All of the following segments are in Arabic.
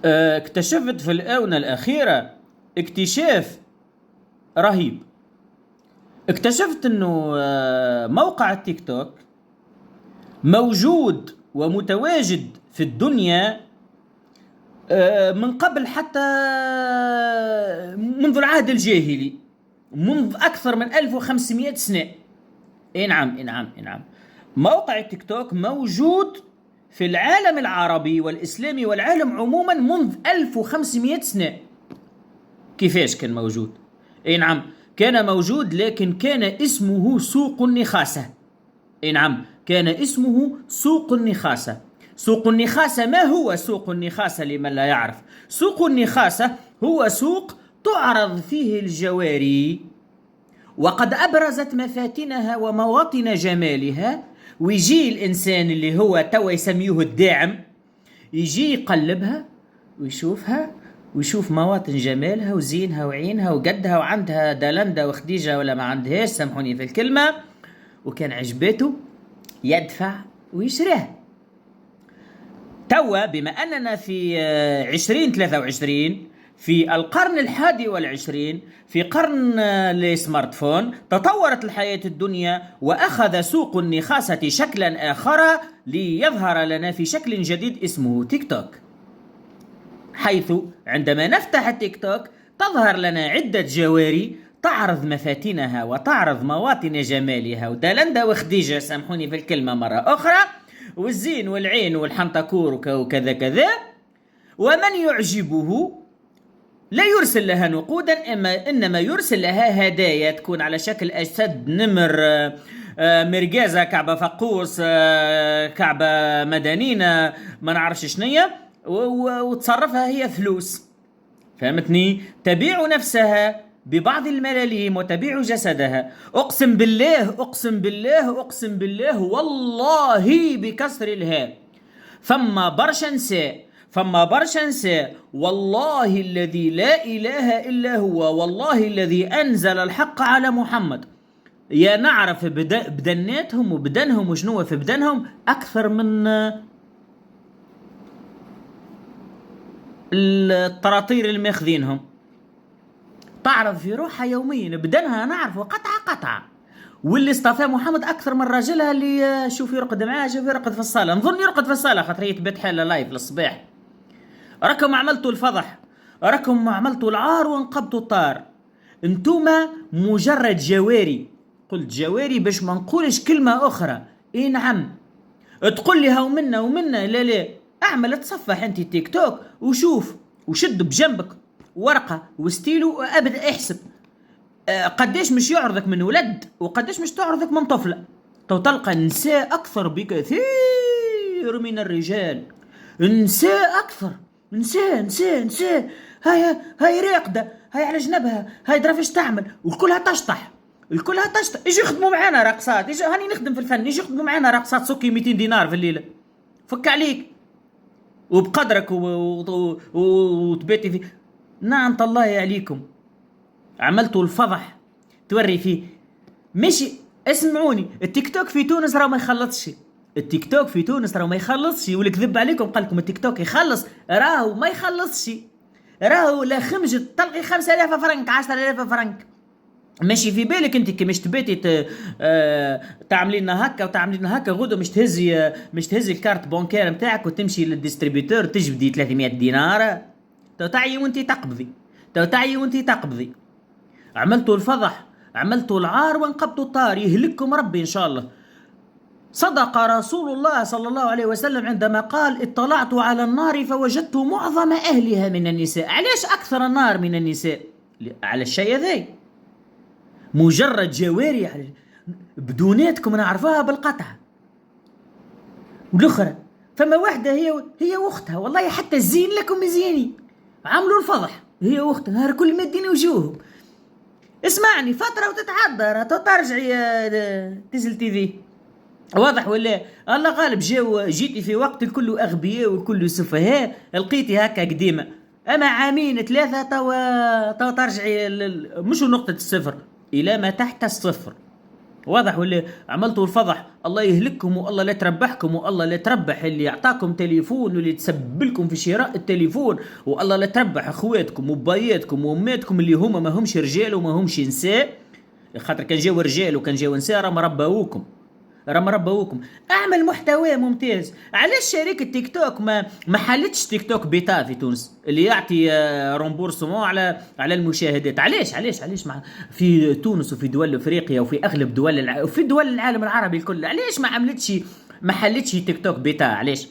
اكتشفت في الآونة الأخيرة اكتشاف رهيب. اكتشفت انه موقع التيك توك موجود ومتواجد في الدنيا من قبل، حتى منذ العهد الجاهلي، منذ أكثر من 1500 سنة. اي نعم، اي نعم، اي نعم. موقع التيك توك موجود في العالم العربي والإسلامي والعالم عموما منذ 1500 سنة. كيفاش كان موجود؟ اي نعم، كان موجود، لكن كان اسمه سوق النخاسة. اي نعم، كان اسمه سوق النخاسة. سوق النخاسة، ما هو سوق النخاسة لمن لا يعرف؟ سوق النخاسة هو سوق تعرض فيه الجواري وقد أبرزت مفاتنها ومواطن جمالها، ويجي الإنسان اللي هو توا يسميه الداعم يجي يقلبها ويشوفها ويشوف مواطن جمالها وزينها وعينها وقدها، وعندها دالندا وخديجة ولا ما عندهاش، سامحوني في الكلمة، وكان عجبته يدفع ويشريها. توا بما أننا في 2023 في القرن 21، في قرن السمارت فون، تطورت الحياة الدنيا وأخذ سوق النخاسة شكلا آخر ليظهر لنا في شكل جديد اسمه تيك توك، حيث عندما نفتح التيك توك تظهر لنا عدة جواري تعرض مفاتنها وتعرض مواطن جمالها ودالندا وخديجة، سامحوني في الكلمة مرة أخرى، والزين والعين والحنطكور وكذا كذا. ومن يعجبه لا يرسل لها نقودا، إنما يرسل لها هدايا تكون على شكل أجساد نمر، مرقازة، كعبة فقوس، كعبة مدنينة، ما نعرفش شنية، وتصرفها هي فلوس. فهمتني؟ تبيع نفسها ببعض الملاليم وتبيع جسدها. أقسم بالله، أقسم بالله، أقسم بالله، والله بكسر الهاء، فما برشا نساء، فما برشا نساء، والله الذي لا إله إلا هو، والله الذي أنزل الحق على محمد، يا نعرف بدناتهم وبدنهم وشنو في بدنهم أكثر من الطراطير اللي ماخذينهم. تعرف في روحها يوميا بدنها، نعرف قطعة قطعة. واللي اصطفى محمد أكثر من راجلها، اللي شوف يرقد معاه، شوف يرقد في الصالة، نظن يرقد في الصالة خاطر يتبت حالة لايف للصباح. راكم عملتوا الفضح، راكم عملتوا العار وانقبتوا الطار. انتوما مجرد جواري، قلت جواري باش ما نقولش كلمة أخرى. إيه نعم، تقول لي هاو منا ومنا، لا لا، اعمل تصفح انت تيك توك وشوف وشد بجنبك ورقة وستيلو وابدا احسب قديش مش يعرضك من ولد وقديش مش تعرضك من طفلة. تو تلقى نساء أكثر بكثير من الرجال، نساء أكثر، نساء هاي راقدة، هاي على جنبها، هاي درا فاش تعمل، والكلها تشطح، الكلها تشطح. يجي يخدموا معانا راقصات، يجي هاني نخدم في الفن، يجي يخدموا معانا راقصات سوكي 200 دينار في الليلة، فك عليك وبقدرك وتباتي في نعم الله عليكم. عملتوا الفضح توري فيه. ماشي، اسمعوني، التيك توك في تونس راه ما يخلصش، التيك توك في تونس راه ما يخلصش، والكذب عليكم قال لكم التيك توك يخلص، راهو ما يخلصش، راهو لا خمجت تلقي 5000 فرنك 10000 فرنك. ماشي في بالك انت كي مش تباتي تعملي لنا هكا وتعملي لنا هكا، غدو مش تهزي الكارت بونكير نتاعك وتمشي للديستريبيوتور تجبدي 300 دينار، تو تعي وانت تقبضي، تو تعي وانت تقبضي. عملتوا الفضح، عملتوا العار وانقبتوا الطار، يهلككم ربي ان شاء الله. صدق رسول الله صلى الله عليه وسلم عندما قال: اطلعت على النار فوجدت معظم اهلها من النساء. علاش اكثر النار من النساء؟ على الشيء ذي، مجرد جواري على بدوناتكم نعرفها بالقطع. والاخرى فما واحده هي واختها، والله حتى الزين لكم زيني، عملوا الفضح هي واختها، نهار كل ما دين وجوههم. اسمعني، فتره وتتعذر ترجعي تنزل تي في، واضح ولا؟ الله غالب جيتي في وقت الكل اغبياء والكل سفهاء، لقيتي هكا قديمه، اما عامين 3 تو ترجعي مش نقطه الصفر الى ما تحت الصفر. واضح ولا؟ عملتوا الفضح، الله يهلككم والله لا تربحكم، والله لا تربح اللي يعطاكم تليفون واللي تسبب لكم في شراء التليفون، والله لا تربح اخواتكم وباياتكم واماتكم اللي هما ما همش رجال وما همش نساء. خاطر كان جاو رجال وكان جاو نساء راهم ربوكم، راهم ربوكم. اعمل محتوى ممتاز. علاش شركه تيك توك ما حلتش تيك توك بيتا في تونس اللي يعطي رومبورسمون على المشاهدات؟ علاش مع في تونس وفي دول افريقيا وفي اغلب وفي دول العالم العربي الكل، علاش ما حلتش تيك توك بيتا؟ علاش؟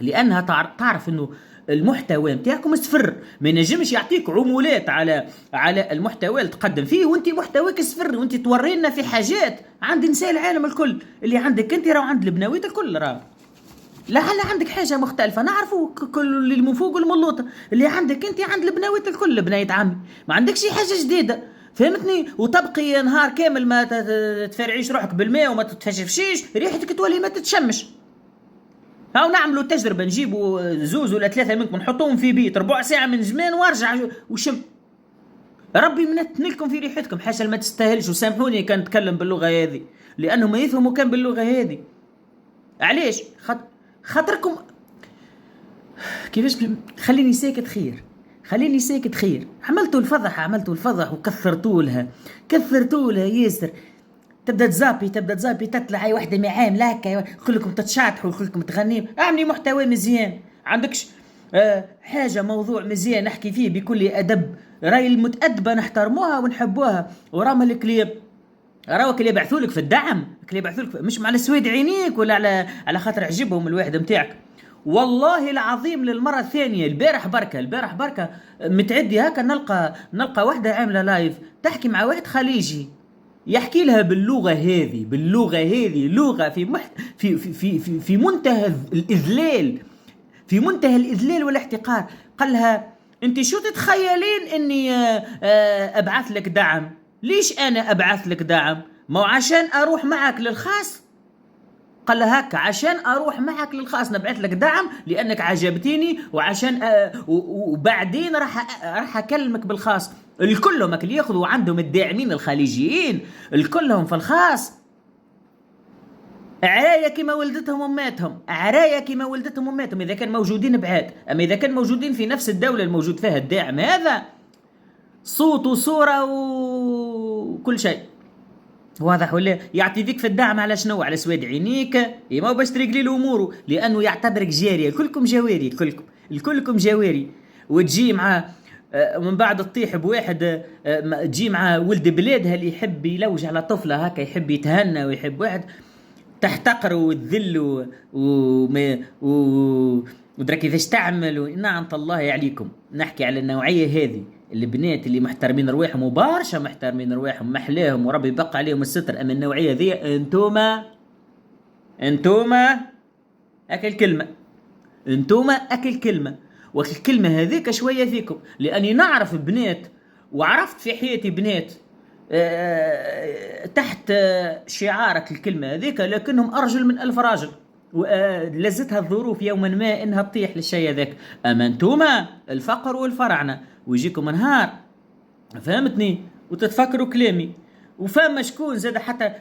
لانها تعرف انه المحتوى نتاعكم صفر، ما ينجمش يعطيك عمولات على المحتوى اللي تقدم فيه وانت محتواك صفر، وانت تورينا في حاجات عند نساء العالم الكل اللي عندك انت راه عند البناويت الكل، راه لعل عندك حاجه مختلفه نعرفوا كل اللي من فوق والملوطه اللي عندك انت عند البناويت الكل بناية عمي، ما عندكش حاجه جديده، فهمتني؟ وتبقي نهار كامل ما تفرعيش روحك بالماء وما تتفشفشيش، ريحتك تولي ما تتشمش. هاو نعملوا تجربه، نجيبوا 2 ولا 3 منكم نحطوهم في بيت ربع ساعه من زمان وارجع وشم، ربي منتنلكم في ريحتكم حاشا ما تستاهلش. وسامحوني كان نتكلم باللغه هذه لانهم ما يفهموا كان باللغه هذه. علاش؟ خاطركم كيفاش خليني ساكت خير. عملتوا الفضح وكثرتوا لها ياسر. تبدا تزابي تطلع اي وحده معامله هكا كلكم تتشاطحوا كلكم تغنيوا. اعملي محتوى مزيان، عندكش حاجه موضوع مزيان نحكي فيه بكل ادب، راي المتادبه نحترموها ونحبوها. وراهم الكليب راوك اللي يبعثوا لك في الدعم، اللي يبعثوا لك مش على سويد عينيك ولا على خاطر عجبهم الواحد نتاعك. والله العظيم للمره الثانيه البارح بركه متعدي هكا نلقى واحده عامله لايف تحكي مع واحد خليجي يحكي لها باللغه هذه لغه في منتهى الاذلال، في منتهى الاذلال والاحتقار. قال لها انت شو تتخيلين اني ابعث لك دعم؟ ليش انا ابعث لك دعم؟ ما عشان اروح معك للخاص. قال لها هكا عشان اروح معك للخاص نبعث لك دعم لانك عجبتيني، وعشان وبعدين راح اكلمك بالخاص. الكلهم اللي ياخذوا عندهم الداعمين الخليجيين الكلهم في الخاص عرايا كما ولدتهم اماتهم، اذا كان موجودين بعاد. اما اذا كان موجودين في نفس الدوله الموجود فيها الداعم هذا صوت وصوره وكل شيء. واضح ولا؟ يعطي ذيك في الدعم على شنو؟ على سواد عينيك، ما باش تريقلي له اموره لانه يعتبرك جاريه. كلكم جواري، كلكم جواري. وتجي مع من بعد تطيح بواحد تجي مع ولد بلادها اللي يحب يلوج على طفله هكا، يحب يتهنى ويحب واحد تحتقر وتذل ودرك كيفاش تعمل. نعم الله عليكم. نحكي على النوعيه هذه البنات اللي محترمين رواحهم وبارشا محترمين رواحهم محلاهم وربي يبقى عليهم الستر. اما النوعيه ذي انتوما اكل كلمه والكلمه هذيك شويه فيكم، لاني نعرف بنات وعرفت في حياتي بنات تحت شعارك الكلمه هذيك لكنهم ارجل من 1000 راجل، ولزتها الظروف يوما ما انها تطيح للشيء ذاك. اما انتوما الفقر والفرعنه ويجيكم نهار فهمتني وتتفكروا كلامي. وفما شكون زاد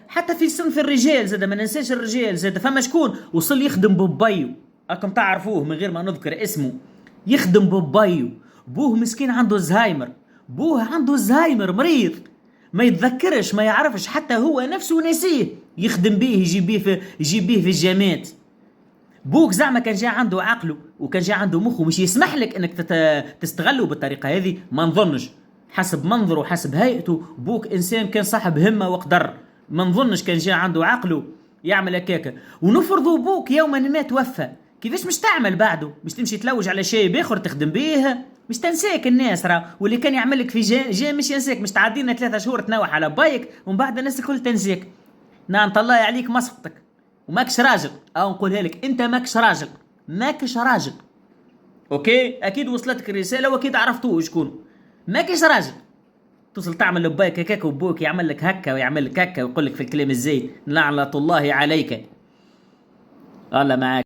حتى في صنف الرجال زاد ما ننساش الرجال زاد فما شكون وصل يخدم ببايو، راكم تعرفوه من غير ما نذكر اسمه، يخدم ببايو. بوه مسكين عنده زهايمر مريض ما يتذكرش ما يعرفش حتى هو نفسه نسيه، يخدم بيه يجيب بيه في الجامات. بوك زعما كان جاء عنده عقله وكان جاء عنده مخه مش يسمح لك انك تستغله بالطريقه هذه. ما نظنش حسب منظره وحسب هيئته بوك انسان كان صاحب همه وقدر، ما نظنش كان جاء عنده عقله يعمل هكاك. ونفرضوا بوك يوما ما توفى، كيفاش مش تعمل بعده؟ مش تمشي تلوج على شيء باخر تخدم بيه؟ مش تنساك الناس راه، واللي كان يعمل لك في جا مش ينساك. مش تعدينا 3 شهور تنوح على بايك ومن بعد الناس الكل تنساك. نعم الله عليك مسقطك وماكش راجل، او نقولها لك انت ماكش راجل. اوكي اكيد وصلتك الرساله واكيد عرفتوه شكون. ماكش راجل توصل تعمل لبايك هكاك وبوك يعمل لك هكا ويعمل لك هكا ويقول لك في الكلام الزايد لعنه الله عليك. الله معاك.